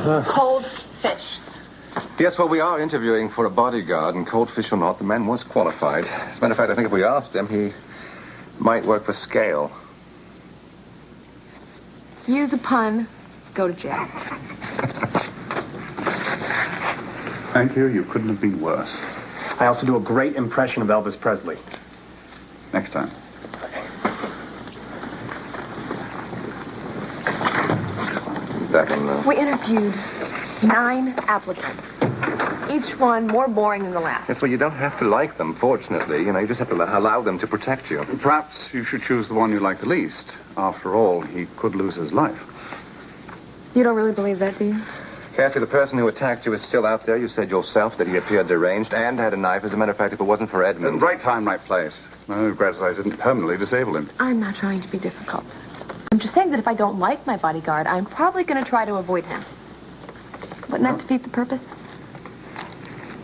Cold fish. Yes, well, we are interviewing for a bodyguard, and cold fish or not, the man was qualified. As a matter of fact, I think if we asked him, he might work for scale. Use a pun, go to jail. Thank you. You couldn't have been worse. I also do a great impression of Elvis Presley. Next time. We interviewed 9 applicants. Each one more boring than the last. Yes, well, you don't have to like them, fortunately. You just have to allow them to protect you. Perhaps you should choose the one you like the least. After all, he could lose his life. You don't really believe that, do you? Cassie, the person who attacked you is still out there. You said yourself that he appeared deranged and had a knife. As a matter of fact, if it wasn't for Edmund... Right time, right place. My only regret is I didn't permanently disable him. I'm not trying to be difficult. I'm just saying that if I don't like my bodyguard, I'm probably going to try to avoid him. Wouldn't that defeat the purpose?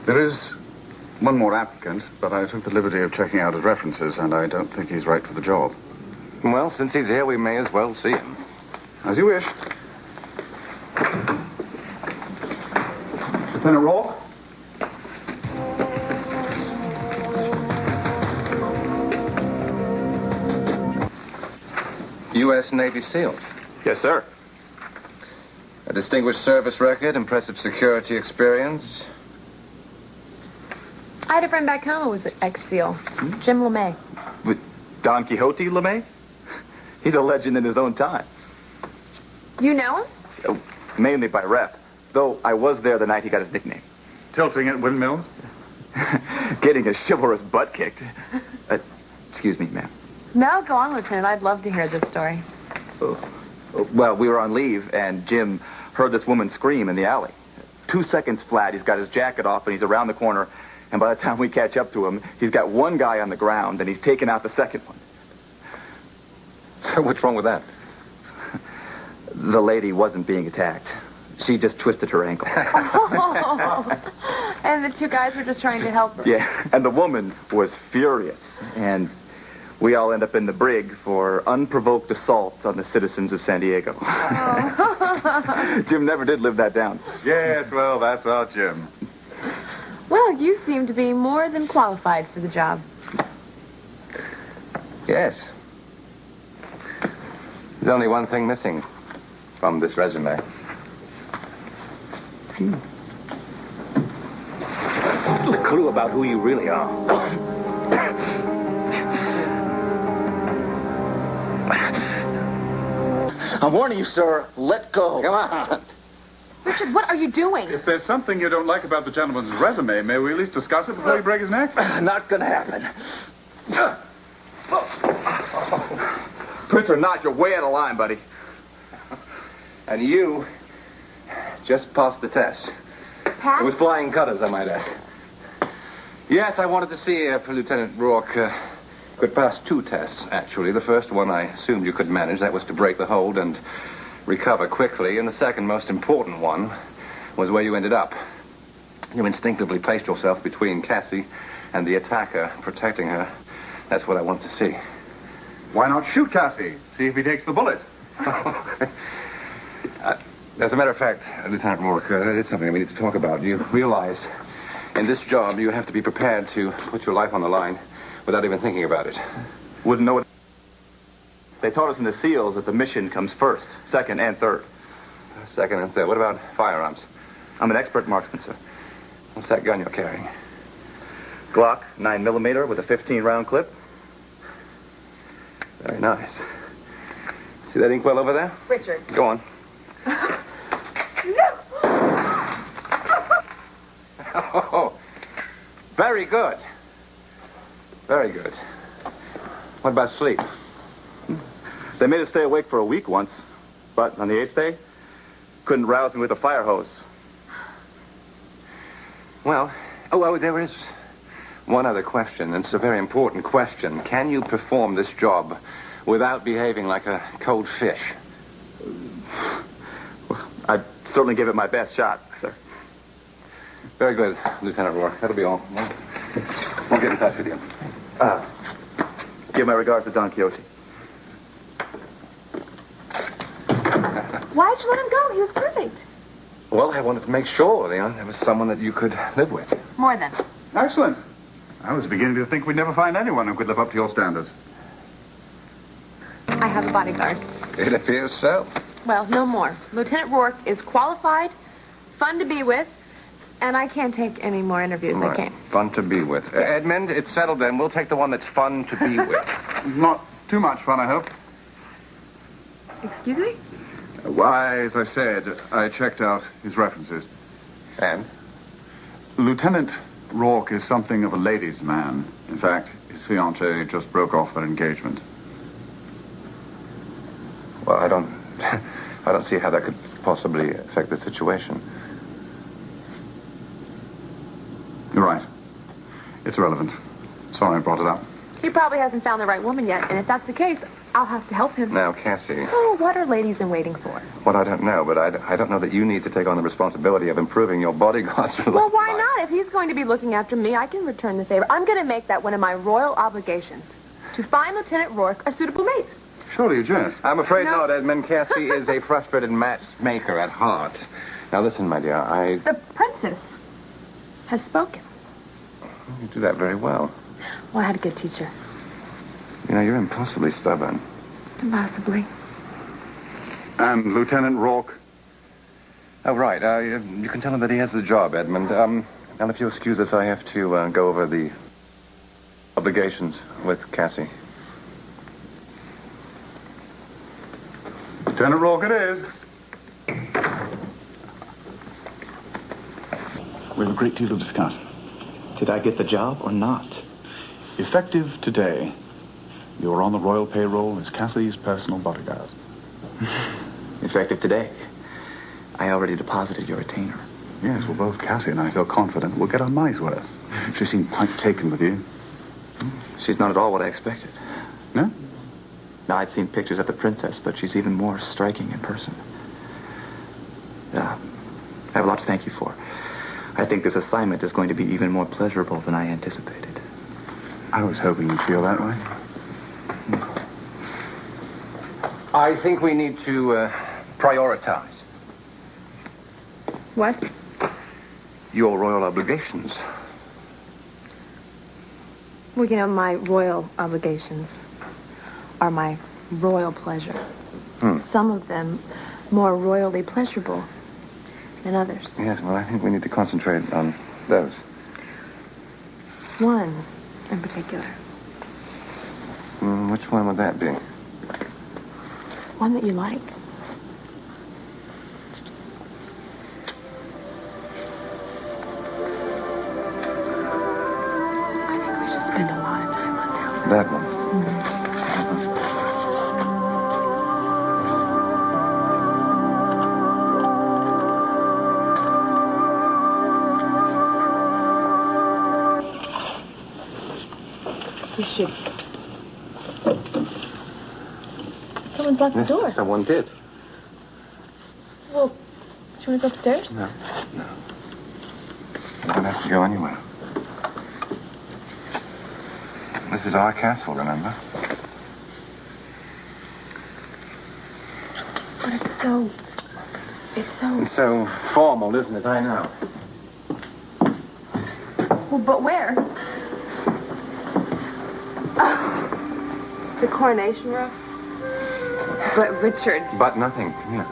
There is one more applicant, but I took the liberty of checking out his references, and I don't think he's right for the job. Well, since he's here, we may as well see him. As you wish. Lieutenant Rourke? U.S. Navy SEAL. Yes, sir. A distinguished service record, impressive security experience. I had a friend back home who was an ex-SEAL, Jim LeMay. With Don Quixote LeMay? He's a legend in his own time. You know him? Oh, mainly by rep. Though I was there the night he got his nickname. Tilting at windmills? Getting his chivalrous butt kicked. Excuse me, ma'am. No, go on, Lieutenant. I'd love to hear this story. Well, we were on leave, and Jim heard this woman scream in the alley. 2 seconds flat, he's got his jacket off, and he's around the corner. And by the time we catch up to him, he's got one guy on the ground, and he's taken out the second one. So what's wrong with that? The lady wasn't being attacked. She just twisted her ankle. Oh. And the 2 guys were just trying to help her. Yeah, and the woman was furious. And we all end up in the brig for unprovoked assault on the citizens of San Diego. Oh. Jim never did live that down. Yes, well, that's our Jim. Well, you seem to be more than qualified for the job. Yes. There's only one thing missing from this resume. The clue about who you really are. I'm warning you, sir. Let go. Come on. Richard, what are you doing? If there's something you don't like about the gentleman's resume, may we at least discuss it before you break his neck? Not gonna happen. Prince or not, you're way out of line, buddy. And you just passed the test. Pat? It was flying colors, I might add. Yes, I wanted to see if Lieutenant Rourke could pass 2 tests, actually. The first one I assumed you could manage. That was to break the hold and recover quickly. And the second most important one was where you ended up. You instinctively placed yourself between Cassie and the attacker, protecting her. That's what I want to see. Why not shoot Cassie? See if he takes the bullet. As a matter of fact, Lieutenant Rourke, it's something we need to talk about. You realize in this job you have to be prepared to put your life on the line without even thinking about it. Wouldn't know it. They taught us in the SEALs that the mission comes first, second, and third. Second and third. What about firearms? I'm an expert marksman, sir. What's that gun you're carrying? Glock 9mm with a 15-round clip. Very nice. See that inkwell over there? Richard. Go on. No! Oh, very good. Very good. What about sleep? They made us stay awake for a week once, but on the 8th day, couldn't rouse me with a fire hose. Well, there is one other question, and it's a very important question. Can you perform this job without behaving like a cold fish? I'd certainly give it my best shot, sir. Very good, Lieutenant Rourke. That'll be all. We'll get in touch with you. Give my regards to Don Quixote. Why'd you let him go? He was perfect. Well, I wanted to make sure, there was someone that you could live with. More than. Excellent. I was beginning to think we'd never find anyone who could live up to your standards. I have a bodyguard. It appears so. Well, no more. Lieutenant Rourke is qualified, fun to be with, and I can't take any more interviews. I can't. Fun to be with. Edmund, it's settled then. We'll take the one that's fun to be with. Not too much fun, I hope. Excuse me? Why, as I said, I checked out his references. And? Lieutenant Rourke is something of a ladies' man. In fact, his fiancée just broke off their engagement. Well, I don't see how that could possibly affect the situation. You're right. It's irrelevant. Sorry I brought it up. He probably hasn't found the right woman yet, and if that's the case, I'll have to help him. Now, Cassie. Oh, what are ladies in waiting for? Well, I don't know, but I don't know that you need to take on the responsibility of improving your bodyguard's life. Well, why not? If he's going to be looking after me, I can return the favor. I'm going to make that one of my royal obligations, to find Lieutenant Rourke a suitable mate. Surely you jest. I'm afraid No. not, Edmund. Cassie is a frustrated matchmaker at heart. Now, listen, my dear, The princess has spoken. You do that very well. Well, I had a good teacher. You know, you're impossibly stubborn. Possibly. And Lieutenant Rourke? Oh, right. You can tell him that he has the job, Edmund. Now, if you'll excuse us, I have to go over the obligations with Cassie. Lieutenant Rourke it is. We have a great deal to discuss. Did I get the job or not? Effective today, you're on the royal payroll as Cassie's personal bodyguard. Effective today. I already deposited your retainer. Yes, well, both Cassie and I feel confident we'll get our money's worth. She seemed quite taken with you. She's not at all what I expected. No? Now, I'd seen pictures of the princess, but she's even more striking in person. I have a lot to thank you for. I think this assignment is going to be even more pleasurable than I anticipated. I was hoping you'd feel that way. I think we need to prioritize What? your royal obligations. Well, you know, my royal obligations are my royal pleasure. Some of them more royally pleasurable than others. Yes, well, I think we need to concentrate on those. One in particular. Which one would that be? One that you like. I think we should spend a lot of time on that. That one. We should. Someone's locked the door. Yes, someone did. Well, do you want to go upstairs? No. You don't have to go anywhere. This is our castle, remember? But it's so It's so formal, isn't it? I know. Well, but where? The coronation room? But Richard. But nothing. Come here.